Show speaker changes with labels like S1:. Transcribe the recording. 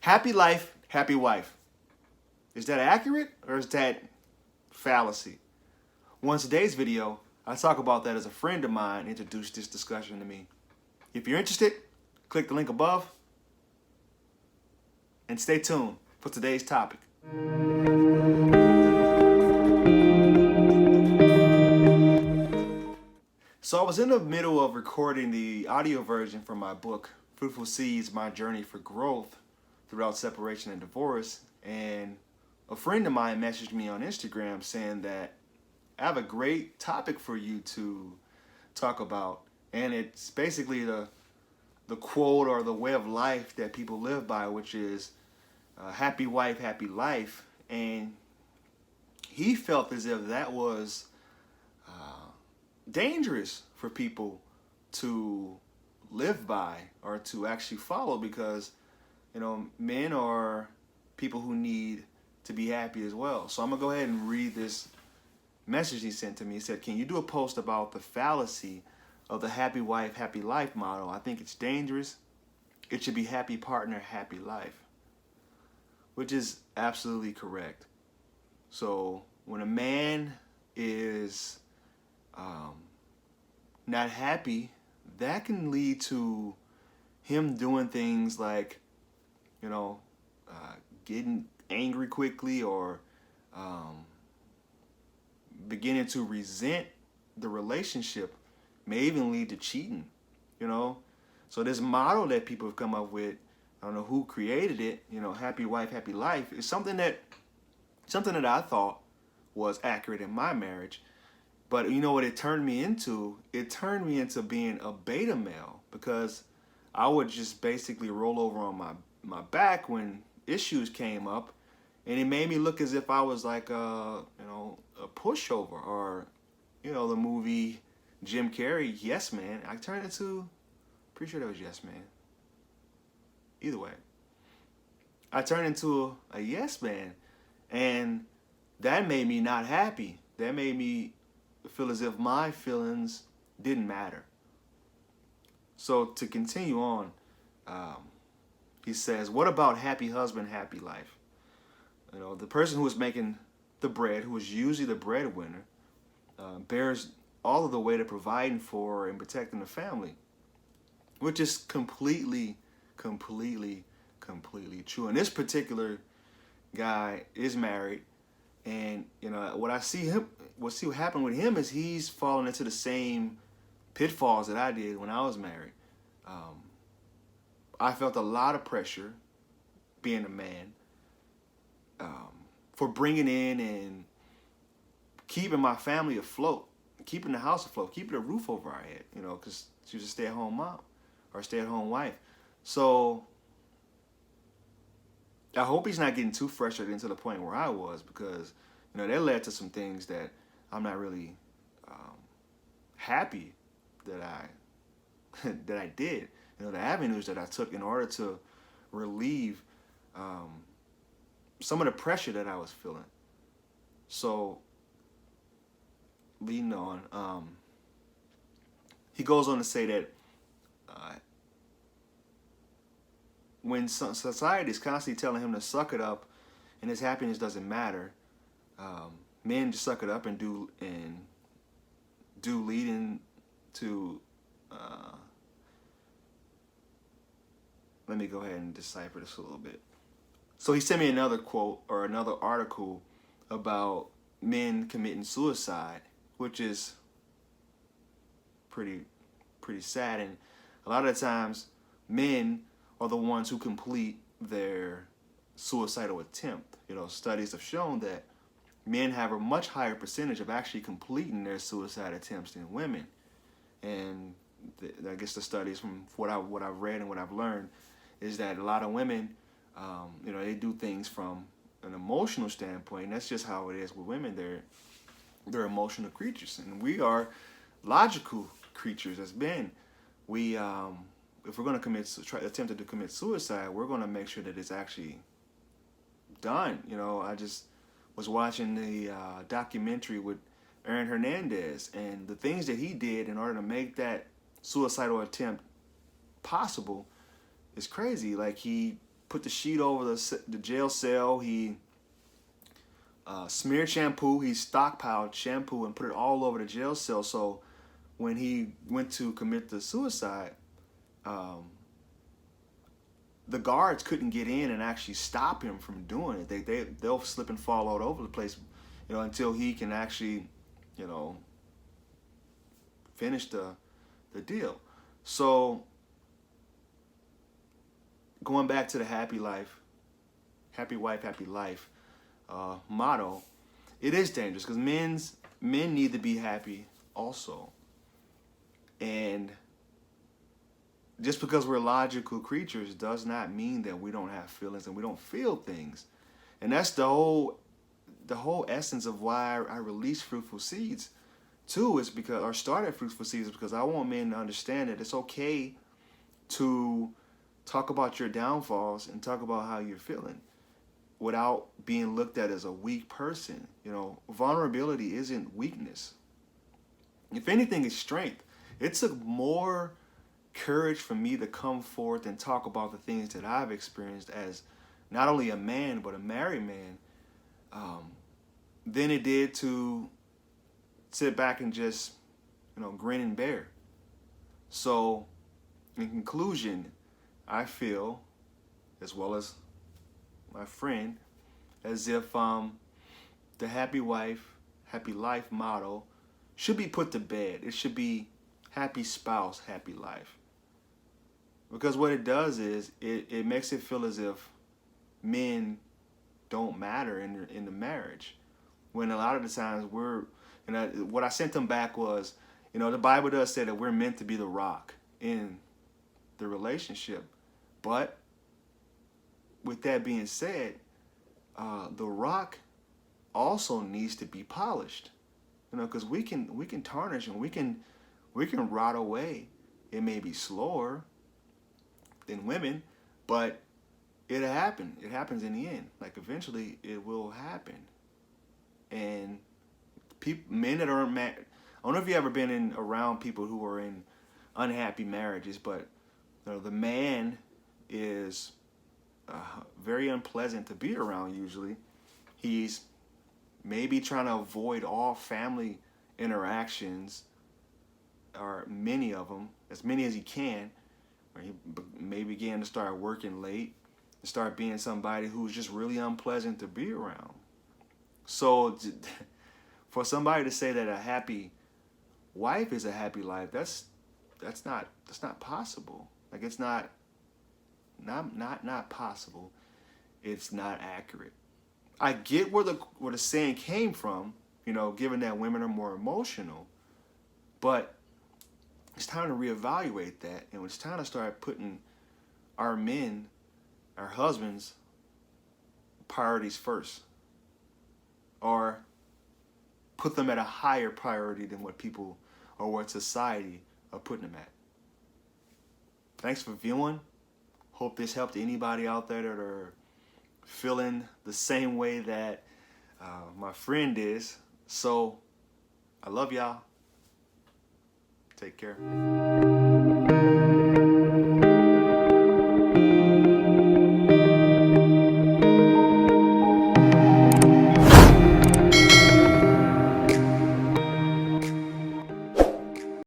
S1: Happy life, happy wife. Is that accurate or is that fallacy? Well, in today's video, I talk about that as a friend of mine introduced this discussion to me. If you're interested, click the link above and stay tuned for today's topic. So I was in the middle of recording the audio version for my book, Fruitful Seeds, My Journey for Growth Throughout Separation and Divorce, and a friend of mine messaged me on Instagram saying that I have a great topic for you to talk about, and it's basically the quote or the way of life that people live by, which is happy wife, happy life. And he felt as if that was dangerous for people to live by or to actually follow because, men are people who need to be happy as well. So I'm going to go ahead and read this message he sent to me. He said, "Can you do a post about the fallacy of the happy wife, happy life model? I think it's dangerous. It should be happy partner, happy life," which is absolutely correct. So when a man is not happy, that can lead to him doing things like, getting angry quickly or beginning to resent the relationship, may even lead to cheating. So this model that people have come up with, I don't know who created it, happy wife, happy life, is something that I thought was accurate in my marriage. But you know what it turned me into? It turned me into being a beta male because I would just basically roll over on my back when issues came up, and it made me look as if I was like a pushover, or the movie Jim Carrey, Yes Man. I turned into, pretty sure that was Yes Man. Either way, I turned into a yes man, and that made me not happy. That made me feel as if my feelings didn't matter. So to continue on, he says, "What about happy husband, happy life? The person who is making the bread, who is usually the breadwinner, bears all of the weight of providing for and protecting the family," which is completely true. And this particular guy is married, and what happened with him is he's fallen into the same pitfalls that I did when I was married. I felt a lot of pressure being a man, for bringing in and keeping my family afloat, keeping the house afloat, keeping a roof over our head, because she was a stay-at-home mom or stay-at-home wife. So I hope he's not getting too frustrated to the point where I was, because that led to some things that I'm not really happy that I did. The avenues that I took in order to relieve some of the pressure that I was feeling. So leading on, he goes on to say that when society is constantly telling him to suck it up and his happiness doesn't matter, men just suck it up and do leading to let me go ahead and decipher this a little bit. So he sent me another quote or another article about men committing suicide, which is pretty sad. And a lot of the times, men are the ones who complete their suicidal attempt. Studies have shown that men have a much higher percentage of actually completing their suicide attempts than women. And I guess the studies, from what I've read and what I've learned, is that a lot of women, they do things from an emotional standpoint. And that's just how it is with women. They're emotional creatures, and we are logical creatures as men. We, if we're going to attempt to commit suicide, we're going to make sure that it's actually done. I just was watching the documentary with Aaron Hernandez, and the things that he did in order to make that suicidal attempt possible is crazy. Like, he put the sheet over the jail cell. He smeared shampoo. He stockpiled shampoo and put it all over the jail cell. So when he went to commit the suicide, the guards couldn't get in and actually stop him from doing it. They'll slip and fall all over the place, until he can actually, finish the deal. So going back to the happy wife, happy life motto, it is dangerous because men need to be happy also. And just because we're logical creatures does not mean that we don't have feelings and we don't feel things. And that's the whole essence of why I release Fruitful Seeds too, is because, or started Fruitful Seeds, because I want men to understand that it's okay to talk about your downfalls and talk about how you're feeling without being looked at as a weak person. Vulnerability isn't weakness. If anything, it's strength. It took more courage for me to come forth and talk about the things that I've experienced as not only a man but a married man, than it did to sit back and just grin and bear. So in conclusion, I feel, as well as my friend, as if the happy wife, happy life motto should be put to bed. It should be happy spouse, happy life. Because what it does is it makes it feel as if men don't matter in the marriage, when a lot of the times what I sent them back was, the Bible does say that we're meant to be the rock in the relationship. But with that being said, the rock also needs to be polished, because we can tarnish and we can rot away. It may be slower than women, but it'll happen. It happens in the end. Like eventually, it will happen. And men that are married, I don't know if you've ever been around people who are in unhappy marriages, but the man is very unpleasant to be around. Usually, he's maybe trying to avoid all family interactions, or many of them, as many as he can. Or he may begin to start working late and start being somebody who's just really unpleasant to be around. So for somebody to say that a happy wife is a happy life, that's not possible. Like, it's not possible. It's not accurate. I get where the saying came from, given that women are more emotional, but it's time to reevaluate that, and it's time to start putting our men, our husbands, priorities first, or put them at a higher priority than what people or what society are putting them at. Thanks for viewing. Hope this helped anybody out there that are feeling the same way that my friend is. So I love y'all. Take care.